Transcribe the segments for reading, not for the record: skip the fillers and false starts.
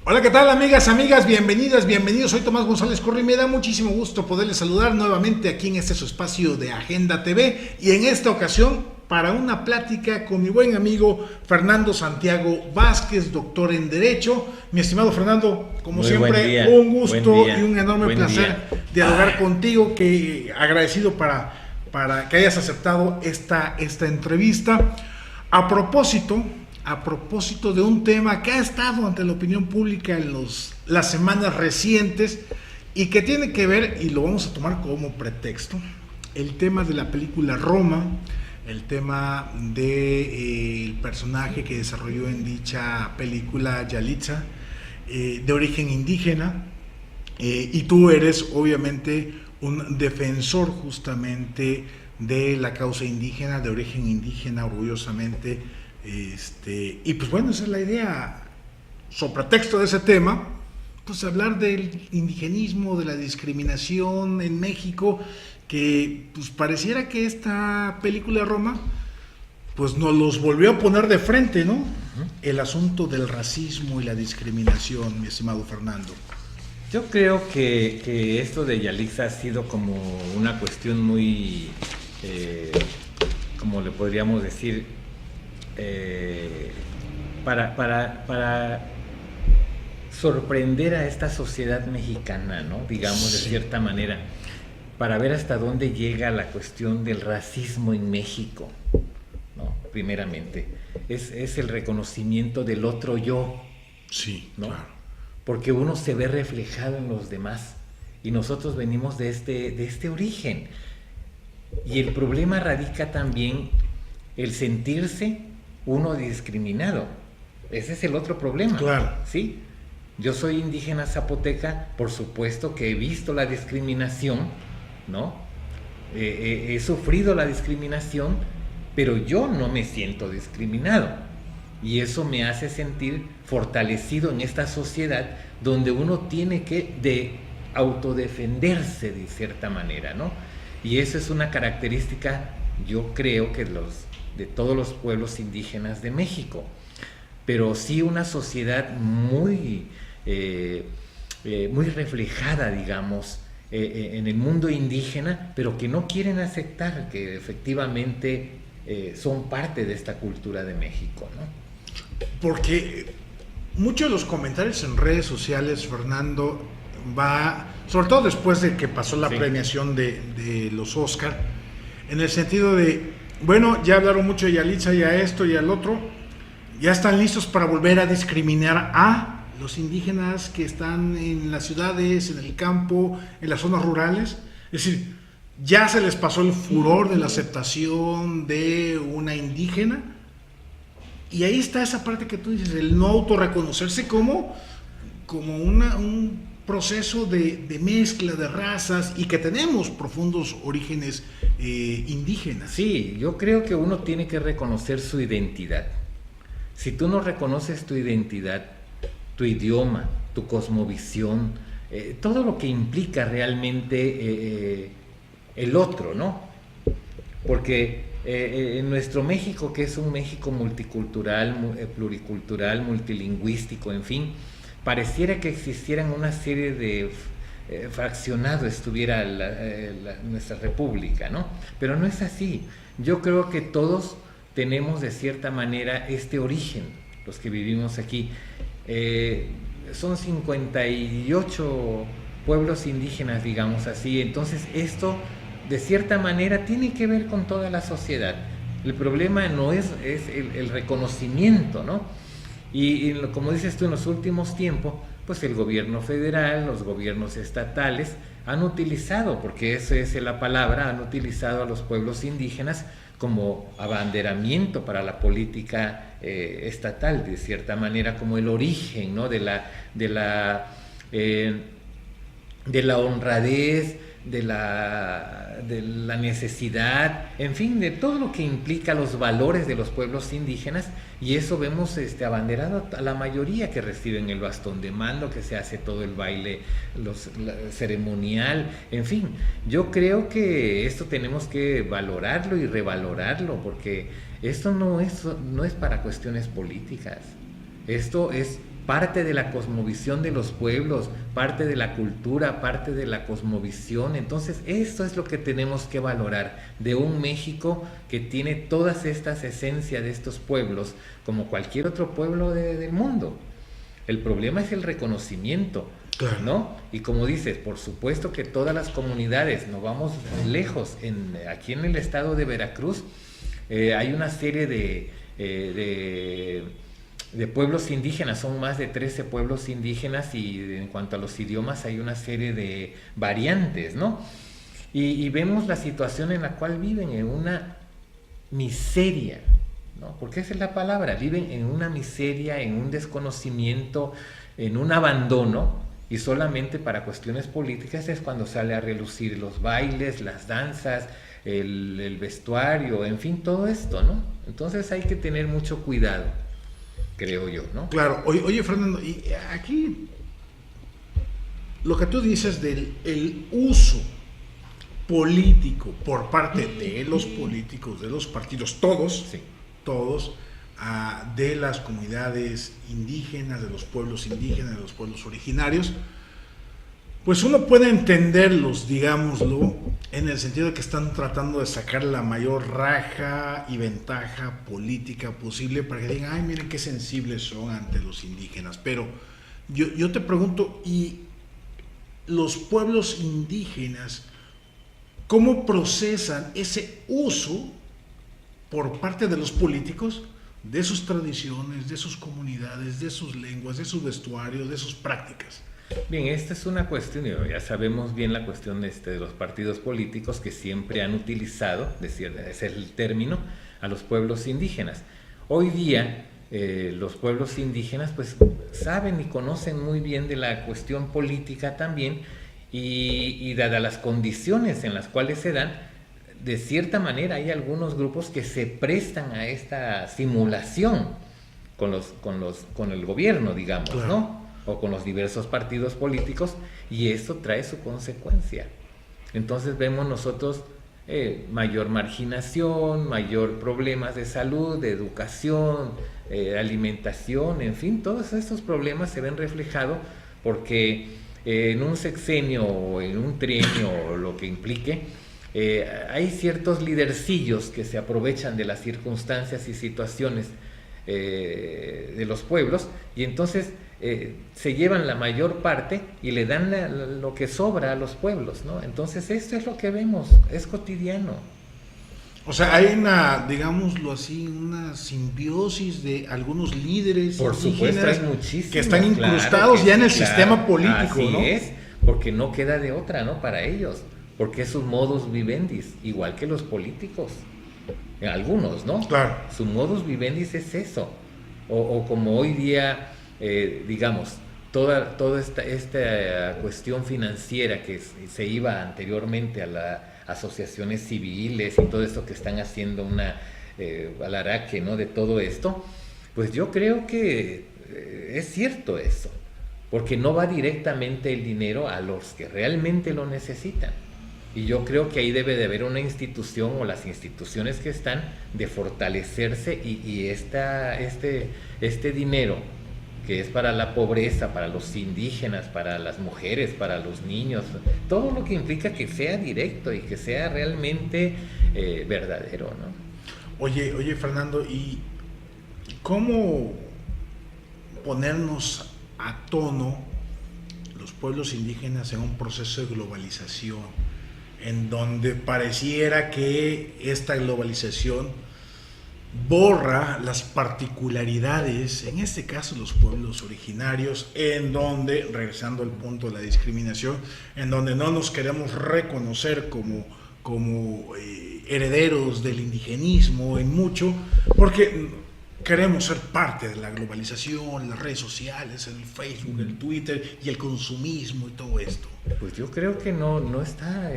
Hola, ¿qué tal, amigas? Bienvenidas, bienvenidos. Soy Tomás González Correa y me da muchísimo gusto poderles saludar nuevamente aquí en este su espacio de Agenda TV y en esta ocasión para una plática con mi buen amigo Fernando Santiago Vázquez, doctor en Derecho. Mi estimado Fernando, como Muy siempre, un gusto y un enorme placer dialogar contigo, que agradecido para que hayas aceptado esta entrevista. A propósito de un tema que ha estado ante la opinión pública en las semanas recientes y que tiene que ver, y lo vamos a tomar como pretexto, el tema de la película Roma, el tema del personaje que desarrolló en dicha película Yalitza, de origen indígena, y tú eres obviamente un defensor justamente de la causa indígena, de origen indígena, orgullosamente. Y pues bueno, esa es la idea, sobre pretexto de ese tema, pues hablar del indigenismo, de la discriminación en México, que pues pareciera que esta película Roma pues nos los volvió a poner de frente, ¿no? El asunto del racismo y la discriminación, mi estimado Fernando. Yo creo que esto de Yalitza ha sido como una cuestión muy, como le podríamos decir, para sorprender a esta sociedad mexicana, ¿no? Digamos, de cierta manera, para ver hasta dónde llega la cuestión del racismo en México, ¿no? Primeramente, es el reconocimiento del otro yo. Sí, ¿no? claro. Porque uno se ve reflejado en los demás y nosotros venimos de este origen. Y el problema radica también el sentirse uno discriminado. Ese es el otro problema. Claro. ¿Sí? Yo soy indígena zapoteca, por supuesto que he visto la discriminación, ¿no? He sufrido la discriminación, pero yo no me siento discriminado. Y eso me hace sentir fortalecido en esta sociedad donde uno tiene que autodefenderse de cierta manera, ¿no? Y eso es una característica, yo creo, que de todos los pueblos indígenas de México. Pero sí una sociedad muy reflejada, digamos, en el mundo indígena, pero que no quieren aceptar que efectivamente son parte de esta cultura de México, ¿no? Porque muchos de los comentarios en redes sociales, Fernando, sobre todo después de que pasó la premiación de los Oscar, en el sentido de, bueno, ya hablaron mucho de Yalitza y a esto y al otro, ya están listos para volver a discriminar a los indígenas que están en las ciudades, en el campo, en las zonas rurales. Es decir, ya se les pasó el furor de la aceptación de una indígena. Y ahí está esa parte que tú dices, el no autorreconocerse como un proceso de mezcla de razas y que tenemos profundos orígenes indígenas. Sí, yo creo que uno tiene que reconocer su identidad. Si tú no reconoces tu identidad, tu idioma, tu cosmovisión, todo lo que implica realmente el otro, ¿no? Porque en nuestro México, que es un México multicultural, pluricultural, multilingüístico, en fin, pareciera que existieran una serie de fraccionado estuviera nuestra república, ¿no? Pero no es así. Yo creo que todos tenemos de cierta manera este origen, los que vivimos aquí. Son 58 pueblos indígenas, digamos así. Entonces esto de cierta manera tiene que ver con toda la sociedad. El problema no es el reconocimiento, ¿no? Y como dices tú, en los últimos tiempos, pues el gobierno federal, los gobiernos estatales han utilizado, porque esa es la palabra, han utilizado a los pueblos indígenas como abanderamiento para la política estatal, de cierta manera, como el origen, ¿no? de la honradez, de la necesidad, en fin, de todo lo que implica los valores de los pueblos indígenas, y eso vemos abanderado a la mayoría que reciben el bastón de mando, que se hace todo el baile ceremonial, en fin. Yo creo que esto tenemos que valorarlo y revalorarlo, porque esto no es para cuestiones políticas, esto es parte de la cosmovisión de los pueblos, parte de la cultura, parte de la cosmovisión. Entonces, esto es lo que tenemos que valorar de un México que tiene todas estas esencias de estos pueblos, como cualquier otro pueblo del mundo. El problema es el reconocimiento, claro, ¿no? Y como dices, por supuesto que todas las comunidades, no vamos lejos, aquí en el estado de Veracruz hay una serie de pueblos indígenas, son más de 13 pueblos indígenas, y en cuanto a los idiomas hay una serie de variantes, ¿no? Y vemos la situación en la cual viven, en una miseria, ¿no? Porque esa es la palabra, viven en una miseria, en un desconocimiento, en un abandono, y solamente para cuestiones políticas es cuando sale a relucir los bailes, las danzas, el vestuario, en fin, todo esto, ¿no? Entonces hay que tener mucho cuidado, creo yo, ¿no? Claro. Oye, Fernando, y aquí lo que tú dices del el uso político por parte de los políticos, de los partidos, todos, sí, todos, de las comunidades indígenas, de los pueblos indígenas, de los pueblos originarios, pues uno puede entenderlos, digámoslo, en el sentido de que están tratando de sacar la mayor raja y ventaja política posible para que digan, ay, miren qué sensibles son ante los indígenas. Pero yo te pregunto, ¿y los pueblos indígenas cómo procesan ese uso por parte de los políticos de sus tradiciones, de sus comunidades, de sus lenguas, de sus vestuarios, de sus prácticas? Bien, esta es una cuestión, ya sabemos bien la cuestión de los partidos políticos que siempre han utilizado, ese es el término, a los pueblos indígenas. Hoy día los pueblos indígenas pues saben y conocen muy bien de la cuestión política también, y dadas las condiciones en las cuales se dan, de cierta manera hay algunos grupos que se prestan a esta simulación con el gobierno, digamos, claro, ¿no? O con los diversos partidos políticos, y eso trae su consecuencia. Entonces vemos nosotros mayor marginación, mayor problemas de salud, de educación, alimentación, en fin, todos estos problemas se ven reflejados porque en un sexenio o en un trienio o lo que implique, hay ciertos lidercillos que se aprovechan de las circunstancias y situaciones de los pueblos, y entonces se llevan la mayor parte y le dan lo que sobra a los pueblos, ¿no? Entonces esto es lo que vemos, es cotidiano. O sea, hay una, digámoslo así, una simbiosis de algunos líderes por supuesto, hay que están incrustados ya en el sistema político, así, ¿no? Es, porque no queda de otra, ¿no? Para ellos, porque es su modus vivendi, igual que los políticos, algunos, ¿no? Claro. Su modus vivendi es eso, o como hoy día, digamos, toda esta cuestión financiera que se iba anteriormente a las asociaciones civiles y todo esto que están haciendo una alaraque, ¿no? De todo esto, pues yo creo que es cierto eso, porque no va directamente el dinero a los que realmente lo necesitan. Y yo creo que ahí debe de haber una institución, o las instituciones que están, de fortalecerse, y este dinero que es para la pobreza, para los indígenas, para las mujeres, para los niños, todo lo que implica que sea directo y que sea realmente verdadero, ¿no? Oye, Fernando, ¿y cómo ponernos a tono los pueblos indígenas en un proceso de globalización, en donde pareciera que esta globalización borra las particularidades, en este caso los pueblos originarios, en donde, regresando al punto de la discriminación, en donde no nos queremos reconocer como herederos del indigenismo en mucho, porque queremos ser parte de la globalización, las redes sociales, el Facebook, el Twitter y el consumismo y todo esto? Pues yo creo que no está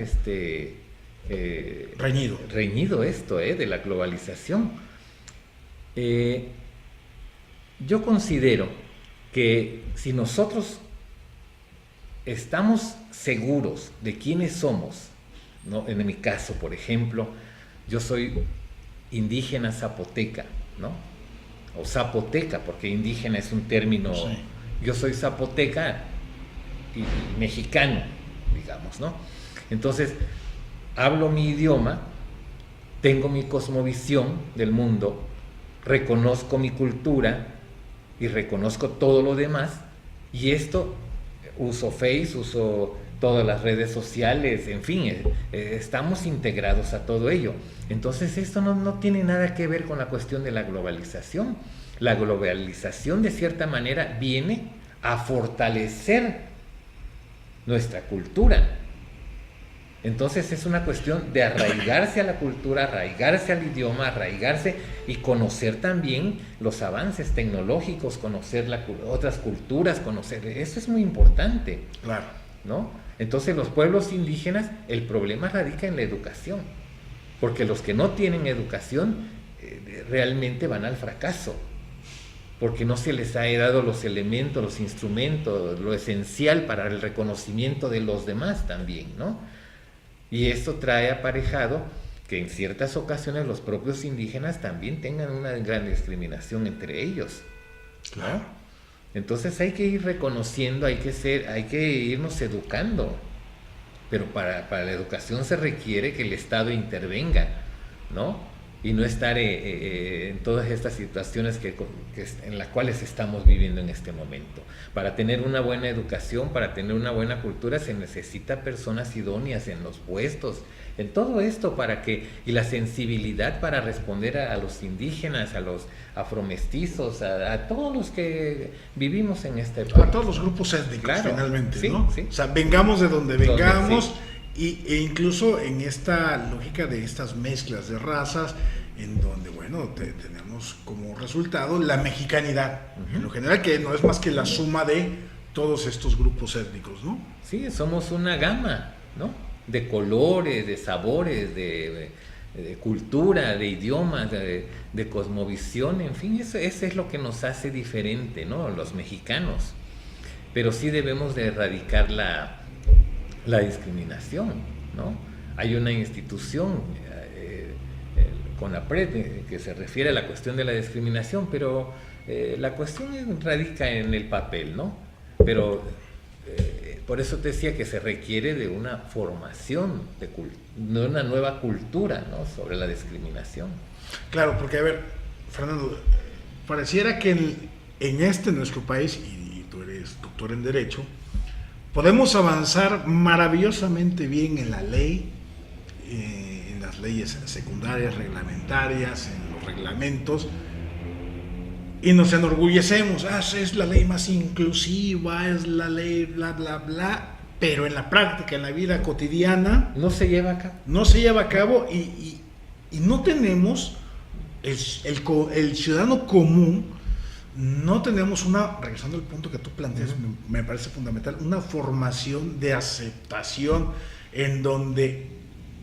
reñido esto de la globalización. Yo considero que si nosotros estamos seguros de quiénes somos, ¿no? En mi caso, por ejemplo, yo soy indígena zapoteca, ¿no? O zapoteca, porque indígena es un término Yo soy zapoteca y mexicano, digamos, ¿no? Entonces, hablo mi idioma, tengo mi cosmovisión del mundo, reconozco mi cultura y reconozco todo lo demás, y esto, uso Face, uso todas las redes sociales, en fin, estamos integrados a todo ello. Entonces esto no tiene nada que ver con la cuestión de la globalización. La globalización de cierta manera viene a fortalecer nuestra cultura. Entonces es una cuestión de arraigarse a la cultura, arraigarse al idioma, arraigarse y conocer también los avances tecnológicos, conocer otras culturas, conocer, eso es muy importante. Claro. ¿No? Entonces los pueblos indígenas, el problema radica en la educación, porque los que no tienen educación realmente van al fracaso, porque no se les ha dado los elementos, los instrumentos, lo esencial para el reconocimiento de los demás también, ¿no? Y esto trae aparejado que en ciertas ocasiones los propios indígenas también tengan una gran discriminación entre ellos, ¿no? Claro. Entonces hay que ir reconociendo, hay que irnos educando, pero para la educación se requiere que el Estado intervenga, ¿no? Y no estar en todas estas situaciones en las cuales estamos viviendo en este momento. Para tener una buena educación, para tener una buena cultura, se necesita personas idóneas en los puestos, en todo esto, y la sensibilidad para responder a los indígenas, a los afromestizos, a todos los que vivimos en este país. A todos los grupos étnicos, claro, finalmente, sí, ¿no? Sí. O sea, vengamos de donde vengamos. Sí. E incluso en esta lógica de estas mezclas de razas, en donde, bueno, tenemos como resultado la mexicanidad, en lo general, que no es más que la suma de todos estos grupos étnicos, ¿no? Sí, somos una gama, ¿no? De colores, de sabores, de cultura, de idiomas, de cosmovisión, en fin, eso es lo que nos hace diferente, ¿no? Los mexicanos. Pero sí debemos de erradicar la discriminación, ¿no? Hay una institución, CONAPRED, que se refiere a la cuestión de la discriminación, pero la cuestión radica en el papel, ¿no? Pero por eso te decía que se requiere de una formación, de una nueva cultura, ¿no? Sobre la discriminación. Claro, porque a ver, Fernando, pareciera que en nuestro país, y tú eres doctor en Derecho, podemos avanzar maravillosamente bien en la ley, en las leyes secundarias, reglamentarias, en los reglamentos, y nos enorgullecemos, es la ley más inclusiva, es la ley bla, bla, bla, pero en la práctica, en la vida cotidiana, no se lleva a cabo. No se lleva a cabo y no tenemos, el ciudadano común, no tenemos regresando al punto que tú planteas, me parece fundamental, una formación de aceptación en donde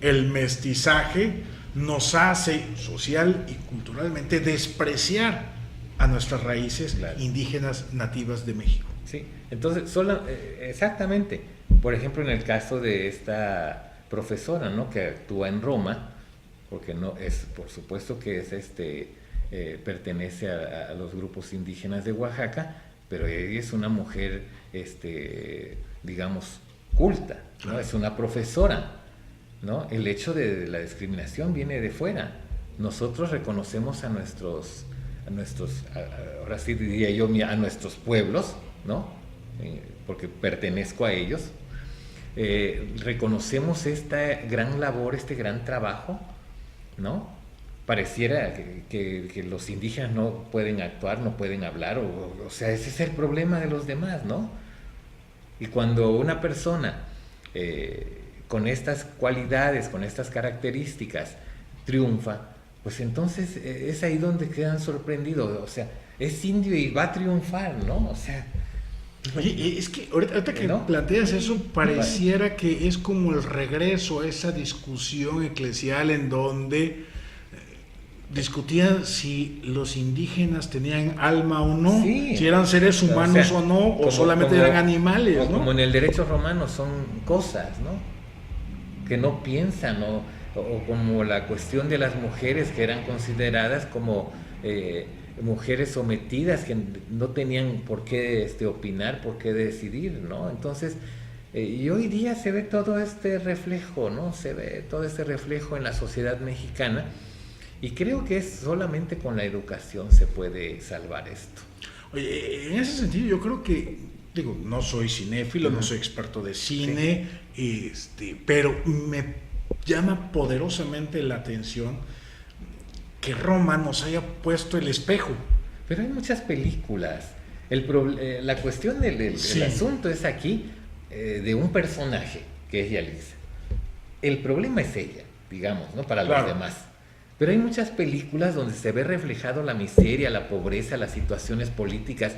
el mestizaje nos hace social y culturalmente despreciar a nuestras raíces indígenas nativas de México. Sí, entonces, exactamente. Por ejemplo, en el caso de esta profesora, ¿no? Que actúa en Roma, porque no es, por supuesto que es pertenece a los grupos indígenas de Oaxaca, pero ella es una mujer, digamos, culta, ¿no? Claro. Es una profesora, ¿no? El hecho de la discriminación viene de fuera. Nosotros reconocemos a nuestros, ahora sí diría yo, a nuestros pueblos, ¿no? Porque pertenezco a ellos. Reconocemos esta gran labor, este gran trabajo, ¿no? Pareciera que los indígenas no pueden actuar, no pueden hablar, o sea, ese es el problema de los demás, ¿no? Y cuando una persona con estas cualidades, con estas características, triunfa, pues entonces es ahí donde quedan sorprendidos, o sea, es indio y va a triunfar, ¿no? O sea... Oye, es que ahorita que ¿no? planteas eso, pareciera que es como el regreso a esa discusión eclesial en donde discutían si los indígenas tenían alma o no, sí, si eran seres humanos o no, o solamente eran animales, ¿no? Como en el derecho romano son cosas, ¿no? Que no piensan, o como la cuestión de las mujeres que eran consideradas como mujeres sometidas que no tenían por qué opinar, por qué decidir, ¿no? Entonces, y hoy día se ve todo este reflejo, ¿no? Se ve todo este reflejo en la sociedad mexicana, y creo que es solamente con la educación se puede salvar esto. Oye, en ese sentido yo creo que, digo, no soy cinéfilo, no soy experto de cine, pero me llama poderosamente la atención que Roma nos haya puesto el espejo. Pero hay muchas películas. La cuestión del asunto es aquí de un personaje que es Yalitza. El problema es ella, digamos, ¿no? Para los demás. Pero hay muchas películas donde se ve reflejado la miseria, la pobreza, las situaciones políticas,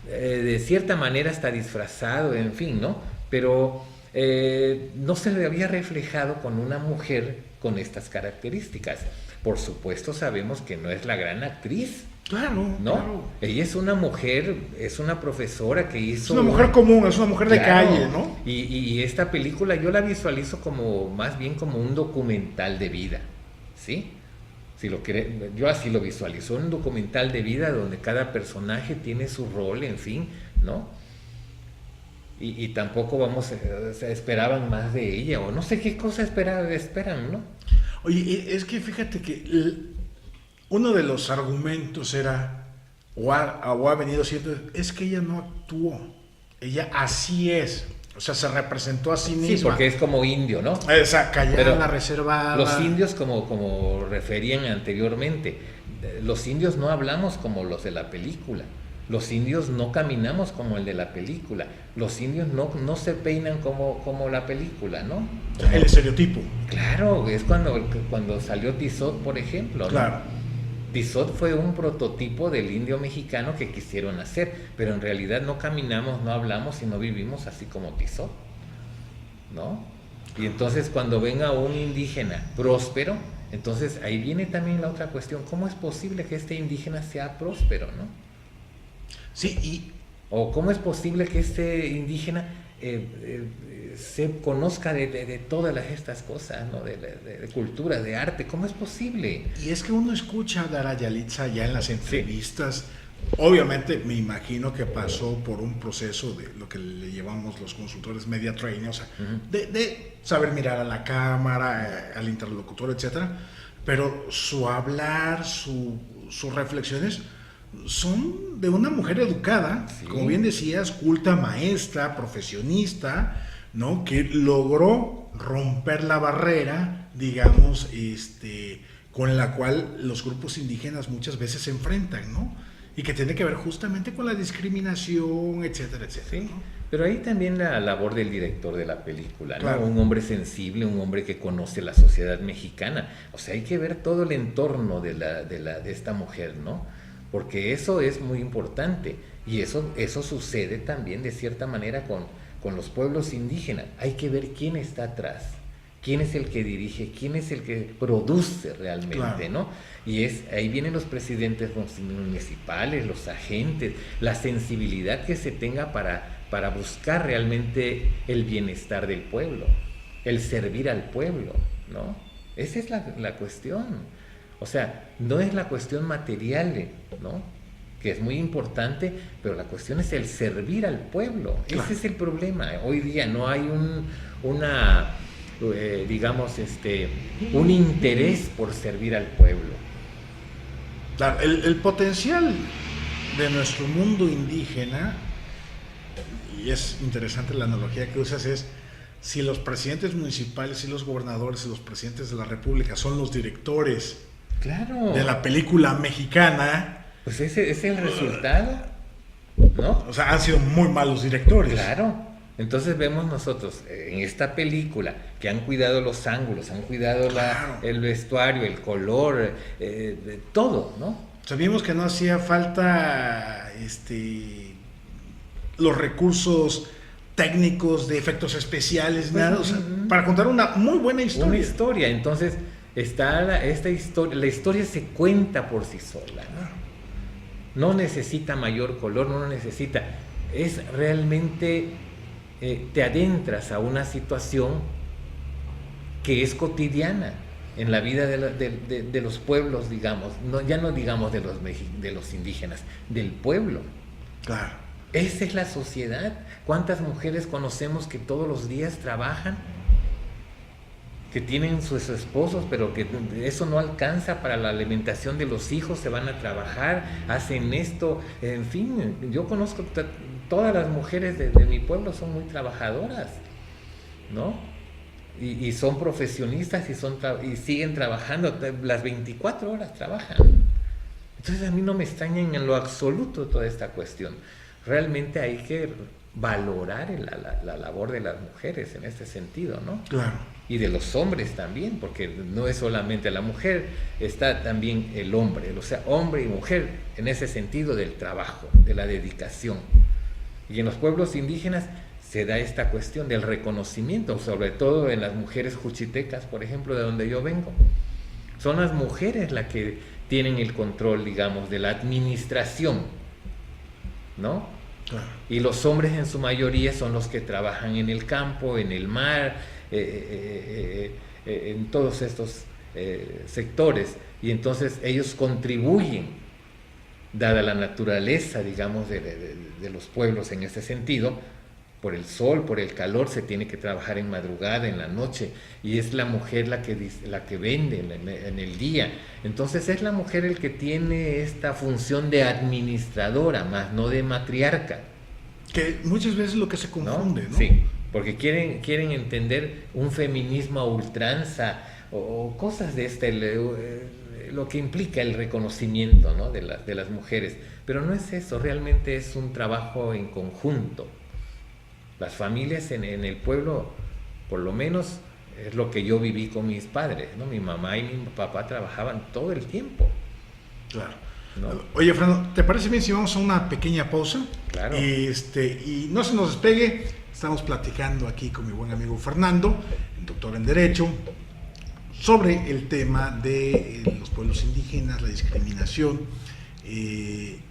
de cierta manera está disfrazado, en fin, ¿no? Pero no se le había reflejado con una mujer con estas características. Por supuesto sabemos que no es la gran actriz. Claro, ¿no? Claro. Ella es una mujer, es una profesora que hizo... Es una mujer común, es una mujer de calle, ¿no? Y esta película yo la visualizo como, más bien como un documental de vida, ¿sí? Si lo quiere, yo así lo visualizo, un documental de vida donde cada personaje tiene su rol, en fin, ¿no? Y tampoco esperaban más de ella, o no sé qué cosa esperan, ¿no? Oye, es que fíjate que uno de los argumentos era, o ha venido siendo, es que ella no actuó, ella así es, o sea, se representó a sí misma. Sí, porque es como indio, ¿no? Esa callada, reservada. Los indios, como referían anteriormente, los indios no hablamos como los de la película, los indios no caminamos como el de la película, los indios no se peinan como la película, ¿no? El estereotipo. Claro, es cuando salió Tissot, por ejemplo, ¿no? Claro. Tissot fue un prototipo del indio mexicano que quisieron hacer, pero en realidad no caminamos, no hablamos y no vivimos así como Tissot, ¿no? Y entonces cuando venga un indígena próspero, entonces ahí viene también la otra cuestión, ¿cómo es posible que este indígena sea próspero, no? Sí, o cómo es posible que este indígena se conozca de todas estas cosas, ¿no? de cultura, de arte, ¿cómo es posible? Y es que uno escucha hablar a Yalitza ya en las entrevistas, obviamente me imagino que pasó por un proceso de lo que le llevamos los consultores media training, o sea, de saber mirar a la cámara, al interlocutor, etcétera, pero su hablar, sus reflexiones son de una mujer educada, como bien decías, culta, maestra, profesionista, ¿no? Que logró romper la barrera, digamos, con la cual los grupos indígenas muchas veces se enfrentan, ¿no? Y que tiene que ver justamente con la discriminación, etcétera, etcétera. Sí, ¿no? pero ahí también la labor del director de la película, ¿no? Claro. Un hombre sensible, un hombre que conoce la sociedad mexicana. O sea, hay que ver todo el entorno de esta mujer, ¿no? Porque eso es muy importante y eso sucede también de cierta manera con los pueblos indígenas. Hay que ver quién está atrás, quién es el que dirige, quién es el que produce realmente, claro, ¿no? Y ahí vienen los presidentes municipales, los agentes, la sensibilidad que se tenga para buscar realmente el bienestar del pueblo, el servir al pueblo, ¿no? Esa es la cuestión. O sea, no es la cuestión material, ¿no? Que es muy importante, pero la cuestión es el servir al pueblo. Claro. Ese es el problema. Hoy día no hay un interés por servir al pueblo. Claro, el potencial de nuestro mundo indígena, y es interesante la analogía que usas, es si los presidentes municipales y los gobernadores y los presidentes de la república son los directores, claro, de la película mexicana, pues ese es el resultado, ¿no? O sea, han sido muy malos directores. Claro. Entonces vemos nosotros en esta película que han cuidado los ángulos, han cuidado claro, el vestuario, el color, todo, ¿no? Sabíamos que no hacía falta los recursos técnicos de efectos especiales, pues, nada, o sea, para contar una muy buena historia. Una historia, entonces está esta historia, la historia se cuenta por sí sola, no necesita mayor color, no necesita, es realmente te adentras a una situación que es cotidiana, en la vida de los pueblos, digamos, ya no digamos de los indígenas, del pueblo. Claro. Esa es la sociedad. ¿Cuántas mujeres conocemos que todos los días trabajan? Que tienen sus esposos, pero que eso no alcanza para la alimentación de los hijos, se van a trabajar, hacen esto, en fin, yo conozco todas las mujeres de mi pueblo son muy trabajadoras, ¿no? Y son profesionistas y siguen trabajando, las 24 horas trabajan. Entonces a mí no me extraña en lo absoluto toda esta cuestión. Realmente hay que valorar la labor de las mujeres en este sentido, ¿no? Claro. Y de los hombres también, porque no es solamente la mujer, está también el hombre, o sea, hombre y mujer en ese sentido del trabajo, de la dedicación. Y en los pueblos indígenas se da esta cuestión del reconocimiento, sobre todo en las mujeres juchitecas, por ejemplo, de donde yo vengo. Son las mujeres las que tienen el control, digamos, de la administración, ¿no? Claro. Y los hombres en su mayoría son los que trabajan en el campo, en el mar, en todos estos sectores, y entonces ellos contribuyen, dada la naturaleza, digamos, de los pueblos en este sentido, por el sol, por el calor, se tiene que trabajar en madrugada, en la noche, y es la mujer la que vende en el día. Entonces es la mujer el que tiene esta función de administradora, más no de matriarca. Que muchas veces es lo que se confunde, ¿no? Sí, porque quieren entender un feminismo a ultranza o cosas de lo que implica el reconocimiento, ¿no? de las mujeres. Pero no es eso, realmente es un trabajo en conjunto. Las familias en el pueblo, por lo menos es lo que yo viví con mis padres, ¿no? Mi mamá y mi papá trabajaban todo el tiempo. Claro. ¿No? Oye, Fernando, ¿te parece bien si vamos a una pequeña pausa? Claro. Y no se nos despegue, estamos platicando aquí con mi buen amigo Fernando, doctor en Derecho, sobre el tema de los pueblos indígenas, la discriminación,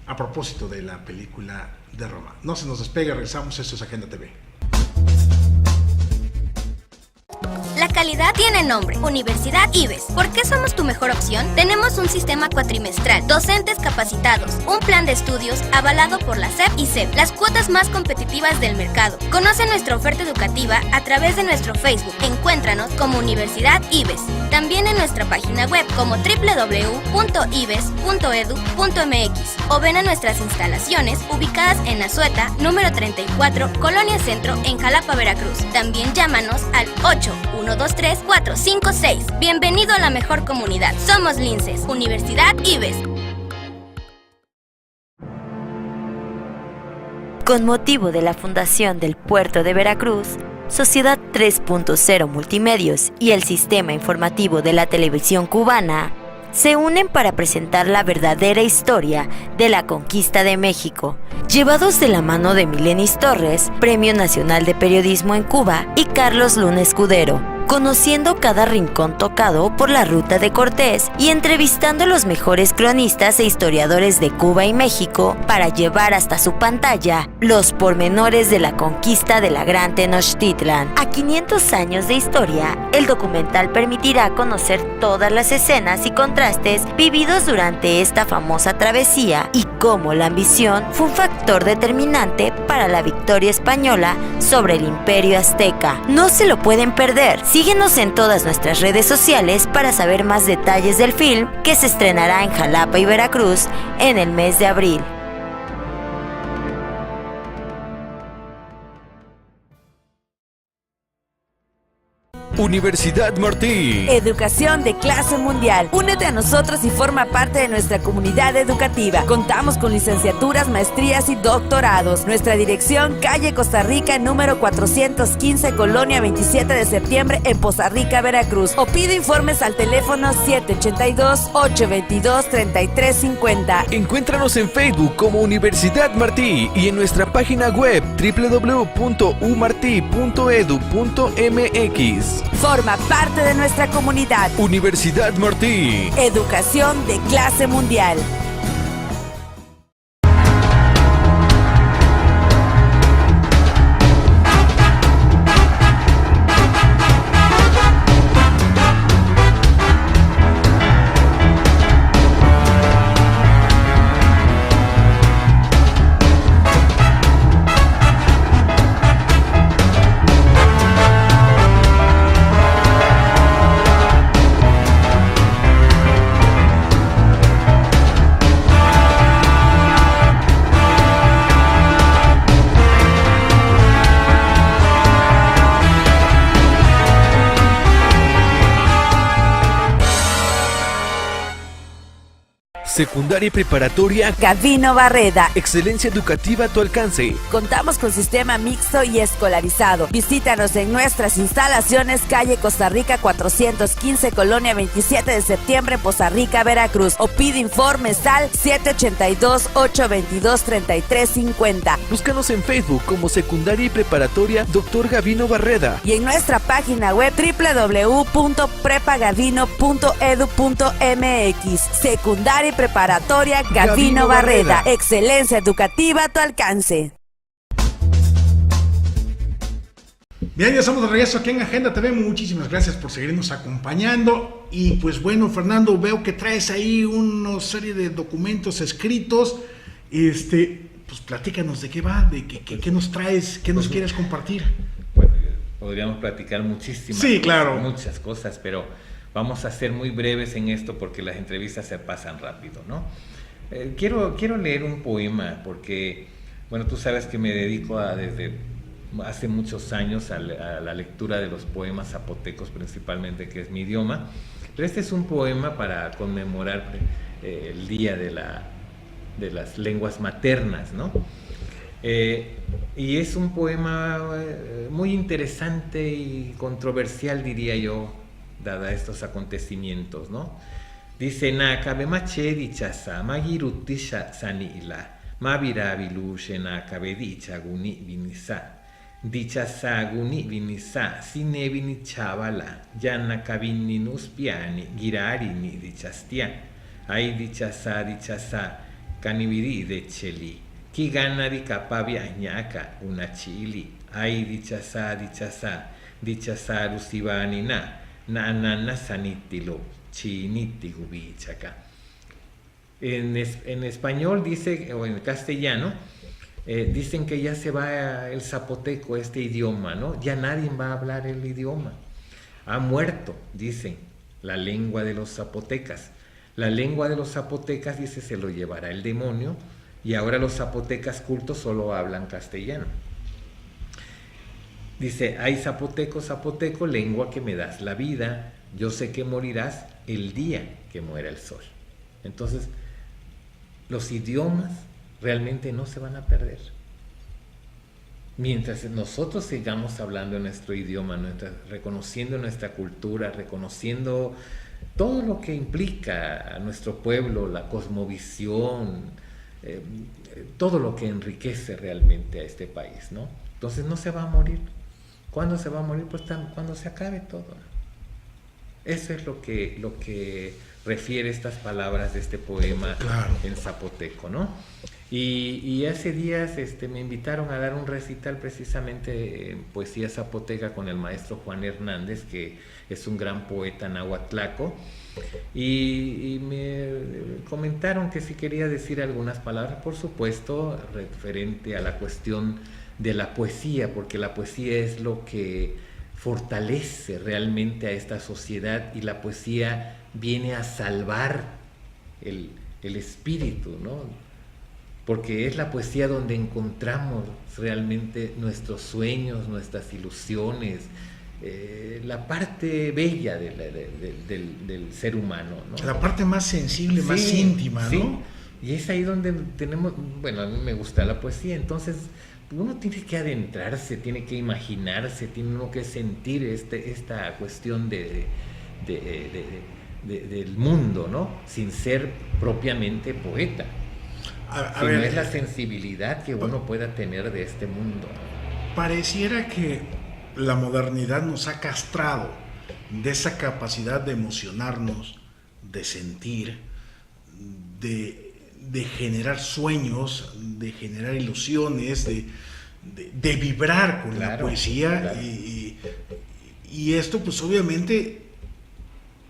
a propósito de la película de Roma. No se nos despegue, regresamos, esto es Agenda TV. La calidad tiene nombre, Universidad IBES. ¿Por qué somos tu mejor opción? Tenemos un sistema cuatrimestral, docentes capacitados, un plan de estudios avalado por la SEP y CEP, las cuotas más competitivas del mercado. Conoce nuestra oferta educativa a través de nuestro Facebook. Encuéntranos como Universidad IBES. También en nuestra página web como www.ibes.edu.mx o ven a nuestras instalaciones ubicadas en Azueta, número 34, Colonia Centro, en Jalapa, Veracruz. También llámanos al 8123456. Bienvenido a la mejor comunidad. Somos Linces, Universidad IBES. Con motivo de la fundación del Puerto de Veracruz, Sociedad 3.0 Multimedios y el Sistema Informativo de la Televisión Cubana se unen para presentar la verdadera historia de la conquista de México, llevados de la mano de Milenis Torres, Premio Nacional de Periodismo en Cuba, y Carlos Luna Escudero, conociendo cada rincón tocado por la ruta de Cortés y entrevistando a los mejores cronistas e historiadores de Cuba y México para llevar hasta su pantalla los pormenores de la conquista de la Gran Tenochtitlan. A 500 años de historia, el documental permitirá conocer todas las escenas y contrastes vividos durante esta famosa travesía y cómo la ambición fue un factor determinante para la victoria española sobre el Imperio Azteca. No se lo pueden perder. Síguenos en todas nuestras redes sociales para saber más detalles del film que se estrenará en Jalapa y Veracruz en el mes de abril. Universidad Martí. Educación de clase mundial. Únete a nosotros y forma parte de nuestra comunidad educativa. Contamos con licenciaturas, maestrías y doctorados. Nuestra dirección, calle Costa Rica, número 415, Colonia 27 de septiembre, en Poza Rica, Veracruz. O pide informes al teléfono 782-822-3350. Encuéntranos en Facebook como Universidad Martí y en nuestra página web www.umarti.edu.mx. Forma parte de nuestra comunidad. Universidad Martí. Educación de clase mundial. Secundaria y preparatoria Gavino Barreda. Excelencia educativa a tu alcance. Contamos con sistema mixto y escolarizado. Visítanos en nuestras instalaciones, calle Costa Rica 415, Colonia 27 de septiembre, Poza Rica, Veracruz. O pide informes al 782-822-3350. Búscanos en Facebook como Secundaria y Preparatoria Dr. Gavino Barreda. Y en nuestra página web www.prepagavino.edu.mx. Secundaria y preparatoria Gavino Barreda. Excelencia educativa a tu alcance. Bien, ya estamos de regreso aquí en Agenda TV. Muchísimas gracias por seguirnos acompañando. Y pues bueno, Fernando, veo que traes ahí una serie de documentos escritos. Pues platícanos de qué va, de qué nos traes, qué nos quieres compartir. Bueno, podríamos platicar muchísimas sí, claro. muchas cosas, pero vamos a ser muy breves en esto porque las entrevistas se pasan rápido, ¿no? Quiero leer un poema porque, bueno, tú sabes que me dedico desde hace muchos años a la lectura de los poemas zapotecos principalmente, que es mi idioma, pero este es un poema para conmemorar el Día de las Lenguas Maternas, ¿no? Y es un poema muy interesante y controversial, diría yo, dada estos acontecimientos, ¿no? Dice: Nakabe mache dichasa, magirutisha sanila, mavirabilushe nakabe dicha guni vinisa. Dichasa guni vinisa, sine vinichavala, yana kabininus piani, girarini dichastia. Ay dichasa, canibiri de cheli. Kiganari kapabia ñaka una chili. Ay dichasa rusibanina. Na sanitilo chinitigubichaca. En español dice, o en castellano, dicen que ya se va el zapoteco, este idioma, ¿no? Ya nadie va a hablar el idioma. Ha muerto, dicen, la lengua de los zapotecas. La lengua de los zapotecas, dice, se lo llevará el demonio, y ahora los zapotecas cultos solo hablan castellano. Dice: ay zapoteco, zapoteco, lengua que me das la vida, yo sé que morirás el día que muera el sol. Entonces, los idiomas realmente no se van a perder. Mientras nosotros sigamos hablando nuestro idioma, reconociendo nuestra cultura, reconociendo todo lo que implica a nuestro pueblo, la cosmovisión, todo lo que enriquece realmente a este país, ¿no? Entonces no se va a morir. ¿Cuándo se va a morir? Pues cuando se acabe todo. Eso es lo que refiere estas palabras de este poema, claro, en zapoteco, ¿no? Y hace días me invitaron a dar un recital precisamente en poesía zapoteca con el maestro Juan Hernández, que es un gran poeta nahuatlaco, y me comentaron que si quería decir algunas palabras, por supuesto, referente a la cuestión de la poesía, porque la poesía es lo que fortalece realmente a esta sociedad, y la poesía viene a salvar el espíritu, ¿no? Porque es la poesía donde encontramos realmente nuestros sueños, nuestras ilusiones, la parte bella del ser humano, ¿no? La parte más sensible, sí, más íntima, ¿no? Sí. Y es ahí donde tenemos, bueno, a mí me gusta la poesía, entonces uno tiene que adentrarse, tiene que imaginarse, tiene uno que sentir esta cuestión del mundo, ¿no? Sin ser propiamente poeta. A ver, es la sensibilidad que uno pueda tener de este mundo. Pareciera que la modernidad nos ha castrado de esa capacidad de emocionarnos, de sentir, de generar sueños, de generar ilusiones, de vibrar con la poesía, claro. Y esto pues obviamente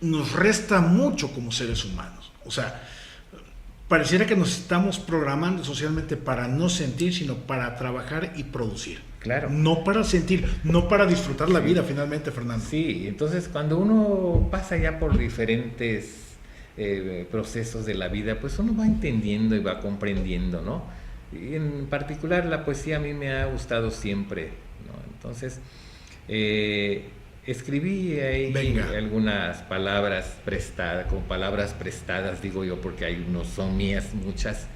nos resta mucho como seres humanos. O sea, pareciera que nos estamos programando socialmente para no sentir, sino para trabajar y producir. Claro. No para sentir, no para disfrutar la vida finalmente, Fernando. Sí, entonces cuando uno pasa ya por diferentes procesos de la vida, pues uno va entendiendo y va comprendiendo, ¿no? Y en particular la poesía a mí me ha gustado siempre, ¿no? Entonces, escribí ahí Venga. algunas palabras prestadas, con palabras prestadas digo yo, porque hay, no son mías muchas,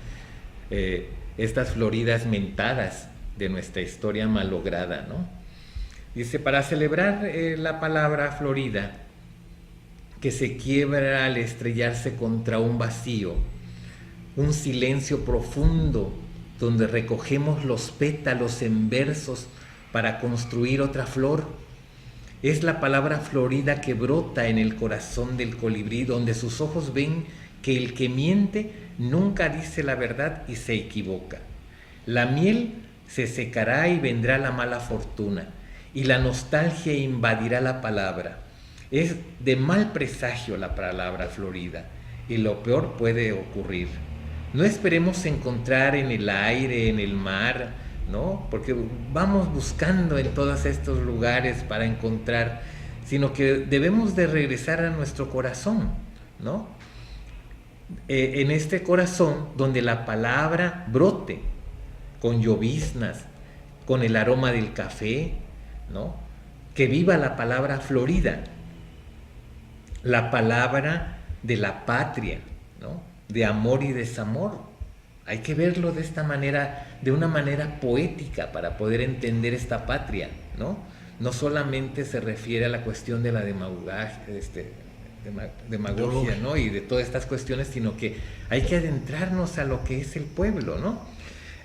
estas floridas mentadas de nuestra historia malograda, ¿no? Dice, para celebrar la palabra florida, que se quiebra al estrellarse contra un vacío, un silencio profundo donde recogemos los pétalos en versos para construir otra flor. Es la palabra florida que brota en el corazón del colibrí, donde sus ojos ven que el que miente nunca dice la verdad y se equivoca. La miel se secará y vendrá la mala fortuna, y la nostalgia invadirá la palabra. Es de mal presagio la palabra florida, y lo peor puede ocurrir. No esperemos encontrar en el aire, en el mar, ¿no? Porque vamos buscando en todos estos lugares para encontrar, sino que debemos de regresar a nuestro corazón, ¿no? En este corazón donde la palabra brote, con lloviznas, con el aroma del café, ¿no? Que viva la palabra florida, la palabra de la patria, ¿no? De amor y desamor. Hay que verlo de esta manera, de una manera poética, para poder entender esta patria, ¿no? No solamente se refiere a la cuestión de la demagogia, ¿no? Y de todas estas cuestiones, sino que hay que adentrarnos a lo que es el pueblo, ¿no?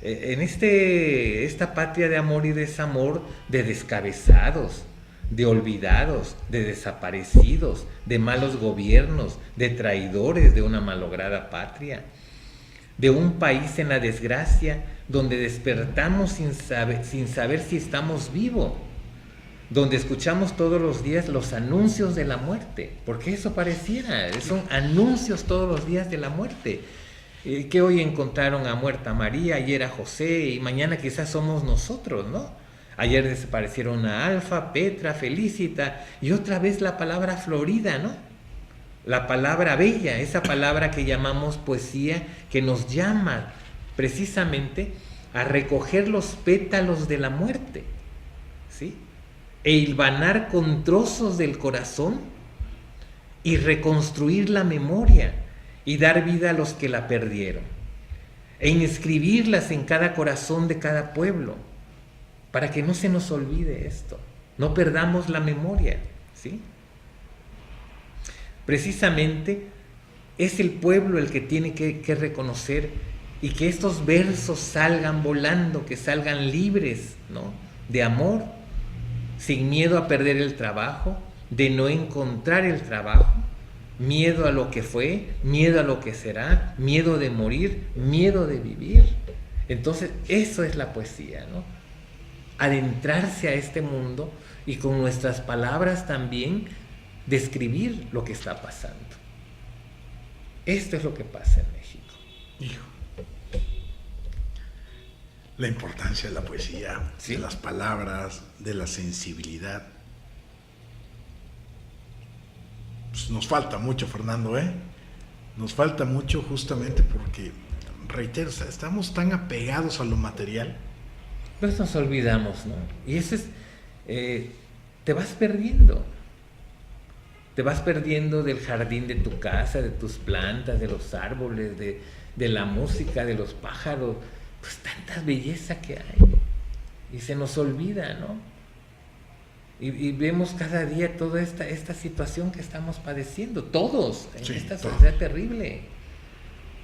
En esta patria de amor y desamor, de descabezados, de olvidados, de desaparecidos, de malos gobiernos, de traidores de una malograda patria, de un país en la desgracia, donde despertamos sin saber si estamos vivos, donde escuchamos todos los días los anuncios de la muerte, porque eso pareciera, son anuncios todos los días de la muerte, que hoy encontraron a muerta María, ayer a José, y mañana quizás somos nosotros, ¿no? Ayer desaparecieron a Alfa, Petra, Felicita, y otra vez la palabra florida, ¿no? La palabra bella, esa palabra que llamamos poesía, que nos llama precisamente a recoger los pétalos de la muerte, ¿sí? E hilvanar con trozos del corazón y reconstruir la memoria y dar vida a los que la perdieron, e inscribirlas en cada corazón de cada pueblo, para que no se nos olvide esto, no perdamos la memoria, ¿sí? Precisamente es el pueblo el que tiene que reconocer, y que estos versos salgan volando, que salgan libres, ¿no? De amor, sin miedo a perder el trabajo, de no encontrar el trabajo, miedo a lo que fue, miedo a lo que será, miedo de morir, miedo de vivir. Entonces eso es la poesía, ¿no? Adentrarse a este mundo y con nuestras palabras también describir lo que está pasando. Esto es lo que pasa en México. Hijo. La importancia de la poesía, ¿sí? De las palabras, de la sensibilidad. Pues nos falta mucho, Fernando, ¿eh? Nos falta mucho justamente porque, reitero, estamos tan apegados a lo material. Pues nos olvidamos, ¿no? Y eso es, te vas perdiendo. Te vas perdiendo del jardín de tu casa, de tus plantas, de los árboles, de la música, de los pájaros. Pues tanta belleza que hay. Y se nos olvida, ¿no? Y vemos cada día toda esta situación que estamos padeciendo, todos, en esta sociedad terrible.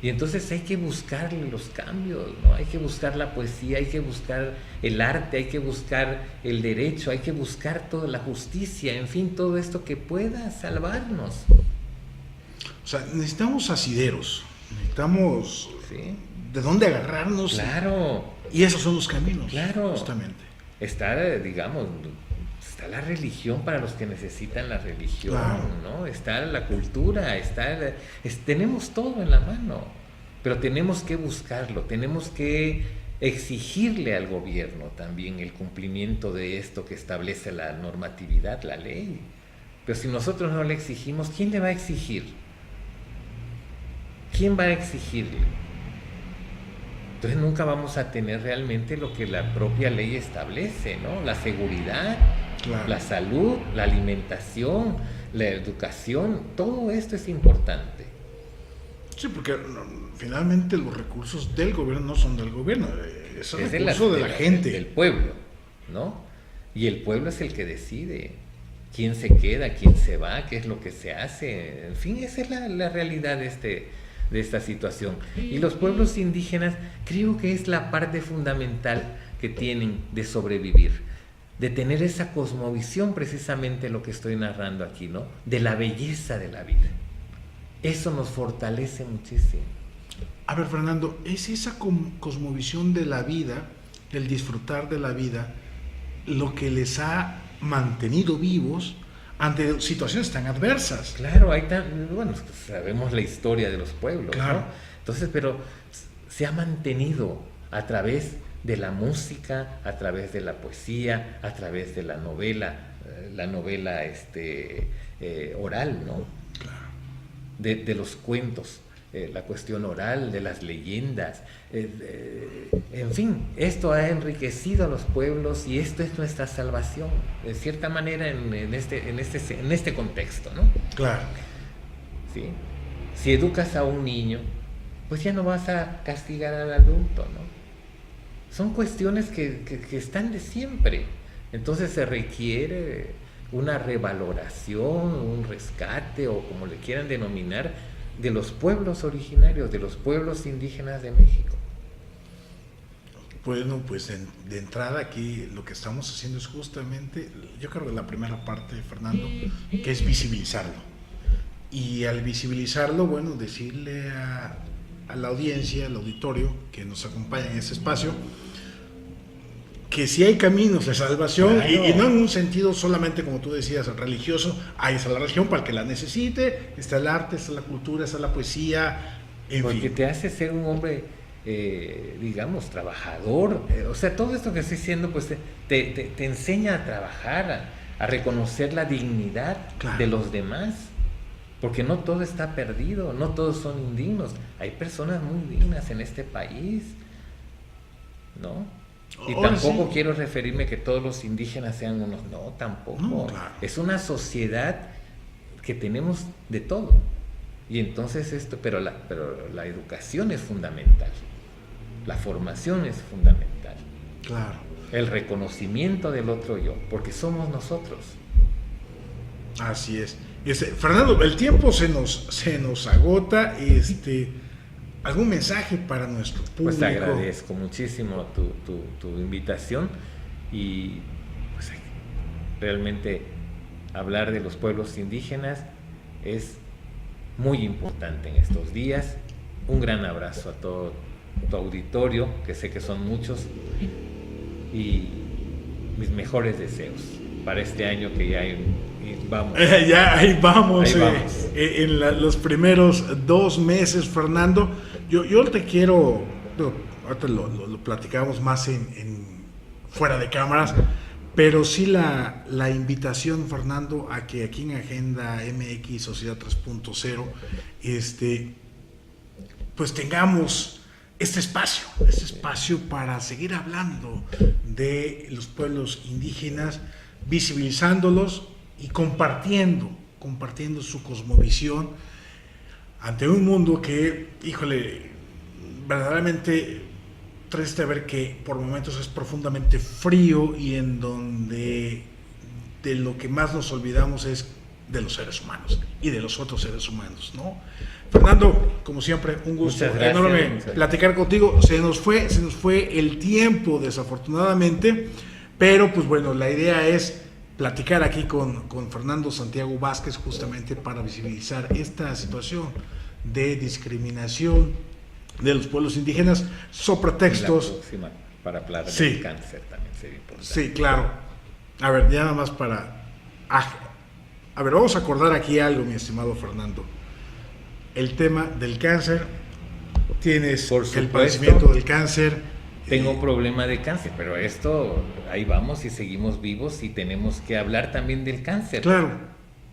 Y entonces hay que buscarle los cambios, ¿no? Hay que buscar la poesía, hay que buscar el arte, hay que buscar el derecho, hay que buscar toda la justicia, en fin, todo esto que pueda salvarnos. O sea, necesitamos asideros, necesitamos de dónde agarrarnos. Claro. Y esos son los caminos. Claro. Justamente. Está, digamos, está la religión para los que necesitan la religión, claro, ¿no? Está la cultura, tenemos todo en la mano, pero tenemos que buscarlo, tenemos que exigirle al gobierno también el cumplimiento de esto que establece la normatividad, la ley. Pero si nosotros no le exigimos, ¿quién le va a exigir? ¿Quién va a exigirle? Entonces nunca vamos a tener realmente lo que la propia ley establece, ¿no? La seguridad. Claro. La salud, la alimentación, la educación, todo esto es importante. Sí, porque finalmente los recursos del gobierno no son del gobierno, es el recurso de la gente. Del pueblo, ¿no? Y el pueblo es el que decide quién se queda, quién se va, qué es lo que se hace. En fin, esa es la realidad de esta situación. Y los pueblos indígenas creo que es la parte fundamental que tienen de sobrevivir, de tener esa cosmovisión, precisamente lo que estoy narrando aquí, ¿no? De la belleza de la vida. Eso nos fortalece muchísimo. A ver, Fernando, ¿es esa cosmovisión de la vida, del disfrutar de la vida, lo que les ha mantenido vivos ante situaciones tan adversas? Claro, bueno, sabemos la historia de los pueblos, claro, ¿no? Entonces, pero se ha mantenido a través de la música, a través de la poesía, a través de la novela oral, ¿no? Claro. De los cuentos, la cuestión oral, de las leyendas, en fin, esto ha enriquecido a los pueblos y esto es nuestra salvación, de cierta manera en este contexto, ¿no? Claro. ¿Sí? Si educas a un niño, pues ya no vas a castigar al adulto, ¿no? Son cuestiones que están de siempre, entonces se requiere una revaloración, un rescate o como le quieran denominar, de los pueblos originarios, de los pueblos indígenas de México. Bueno, pues de entrada aquí lo que estamos haciendo es justamente, yo creo que la primera parte, Fernando, que es visibilizarlo. Y al visibilizarlo, bueno, decirle a la audiencia, al auditorio que nos acompaña en ese espacio, que si hay caminos de salvación, claro. y no en un sentido solamente, como tú decías, religioso, ahí está la religión para el que la necesite, está el arte, está la cultura, está la poesía, en Porque fin. te hace ser un hombre, digamos, trabajador. O sea, todo esto que estoy diciendo, pues te enseña a trabajar, a reconocer la dignidad Claro. de los demás. Porque no todo está perdido, no todos son indignos. Hay personas muy dignas en este país, ¿no? Y Ahora tampoco sí. quiero referirme que todos los indígenas sean unos, no, tampoco. No, claro. Es una sociedad que tenemos de todo. Y entonces pero la educación es fundamental. La formación es fundamental. Claro. El reconocimiento del otro yo, porque somos nosotros. Así es. Fernando, el tiempo se nos agota. ¿Algún mensaje para nuestro público? Pues te agradezco muchísimo tu invitación y pues realmente hablar de los pueblos indígenas es muy importante en estos días. Un gran abrazo a todo tu auditorio, que sé que son muchos, y mis mejores deseos para este año que ya vamos. Ya ahí vamos, Ahí vamos. Los primeros 2 meses, Fernando. Yo te quiero, ahorita lo platicamos más fuera de cámaras, pero sí la invitación, Fernando, a que aquí en Agenda MX Sociedad 3.0, pues tengamos este espacio para seguir hablando de los pueblos indígenas, visibilizándolos y compartiendo su cosmovisión ante un mundo que, híjole, verdaderamente triste ver que por momentos es profundamente frío y en donde de lo que más nos olvidamos es de los seres humanos y de los otros seres humanos, ¿no? Fernando, como siempre, un gusto enorme platicar contigo. Se nos fue el tiempo, desafortunadamente, pero pues bueno, la idea es platicar aquí con Fernando Santiago Vázquez justamente para visibilizar esta situación de discriminación de los pueblos indígenas, sobre pretextos. La próxima, para hablar Sí. del cáncer también sería importante. Sí, claro. A ver, ya nada más para... A ver, vamos a acordar aquí algo, mi estimado Fernando. El tema del cáncer, tienes Por el supuesto. padecimiento del cáncer. Tengo un problema de cáncer, pero esto, ahí vamos y seguimos vivos y tenemos que hablar también del cáncer. Claro.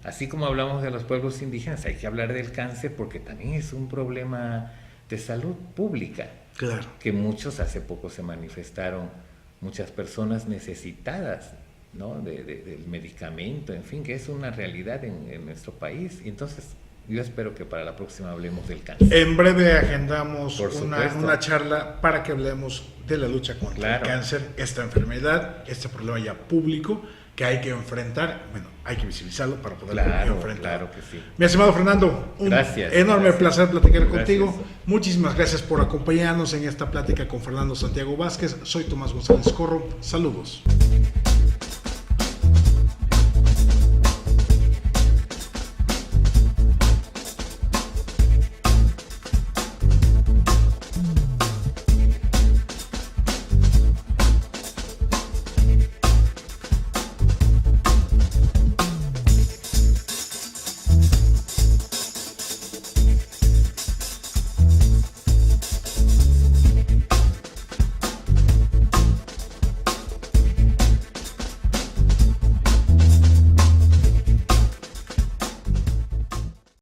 Así como hablamos de los pueblos indígenas, hay que hablar del cáncer porque también es un problema de salud pública. Claro. Que muchos hace poco se manifestaron, muchas personas necesitadas ¿no? Del medicamento, en fin, que es una realidad en nuestro país. Y entonces yo espero que para la próxima hablemos del cáncer. En breve agendamos Por una charla para que hablemos de la lucha contra el cáncer, esta enfermedad, este problema ya público que hay que enfrentar, bueno, hay que visibilizarlo para poderlo enfrentar. Claro que sí. Mi estimado Fernando, un enorme placer platicar contigo. Muchísimas gracias por acompañarnos en esta plática con Fernando Santiago Vázquez. Soy Tomás González Corro. Saludos.